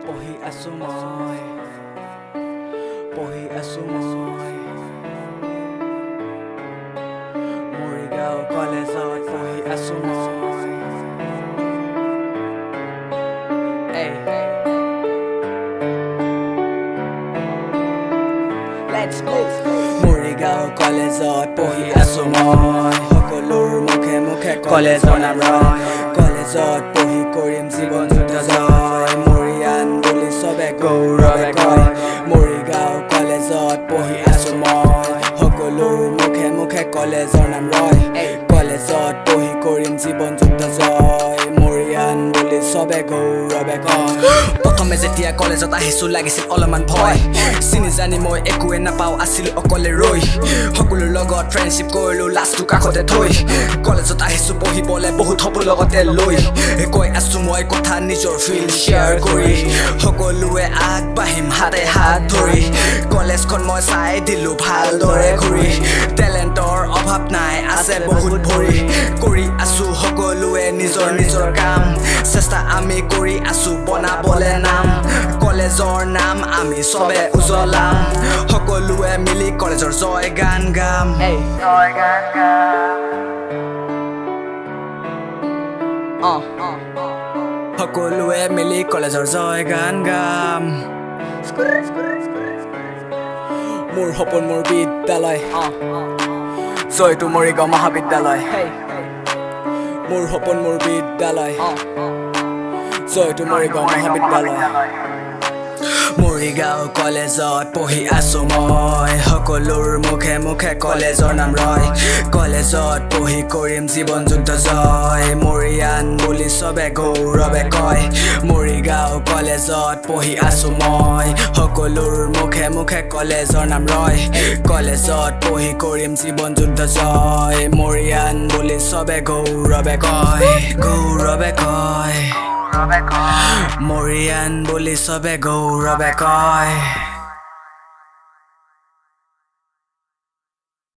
পঢ়ি আছো মই মৰিগাঁও কলেজত পঢ়ি আছো মই Let's go মৰিগাঁও কলেজত পঢ়ি আছো মই সকলোৰ মুখে মুখে কলেজৰ নাম ৰয় কলেজত পঢ়ি কৰিম জীৱন যুদ্ধ জয় মৰিয়ান বুলি সবে গৌৰৱে কয় মৰিগাঁও কলেজত পঢ়ি আছো মই সকলোৰ মুখে মুখে কলেজৰ নাম ৰয় কলেজত পঢ়ি কৰিম জীৱন যুদ্ধ জয় মৰিয়ান বুলি সবে গৌৰৱে কয় প্ৰথমে যেতিয়া কলেজত আহিছো লাগিছিল অলপমান ভয় চিনি জানি মই একোৱে নাপাওঁ আছিলো অকলে ৰৈ সকলোৰ লগত ফ্ৰেণ্ডশ্বিপ কৰিলো লাষ্টটো কাষতে থৈ কলেজত আহিছো পঢ়িবলৈ বহুত সপোন লগতে লৈ কৈ আছো মই কথা নিজৰ ফিল শ্বেয়াৰ কৰি সকলোৱে আগবাঢ়িম হাতে হাত ধৰি কলেজখন মই চাই দিলো ভালদৰে ঘূৰি টেলেণ্টৰ অভাৱ নাই আছে বহুত ভৰি কৰি আছো সকলোৱে নিজৰ নিজৰ কাম চেষ্টা আমি কৰি আছো বনাবলে নাম কলেজৰ নাম আমি সবে উজ্বলাম সকলোৱে মিলি কলেজৰ জয় গান গাম জয় গান গাম সকলোৱে মিলি কলেজৰ জয় গান গাম মোৰ সপোন মোৰ বিদ্যালয় জয়টো মৰিগাঁও মহাবিদ্যালয় মোৰ সপোন মোৰ বিদ্যালয় জয়টো মৰিগাঁও মহাবিদ্যালয় মৰিগাঁও কলেজত পঢ়ি আছো মই সকলোৰ মুখে মুখে কলেজৰ নাম ৰয় কলেজত পঢ়ি কৰিম জীৱন যুদ্ধ জয় মৰিয়ান বুলি সবে গৌৰৱে কয় মৰিগাঁও কলেজত পঢ়ি আছো মই সকলোৰ মুখে মুখে কলেজৰ নাম ৰয় কলেজত পঢ়ি কৰিম জীৱন যুদ্ধ জয় মৰিয়ান বুলি সবে গৌৰৱে কয় মৰিয়ান বুলি সবে গৌৰৱে কয়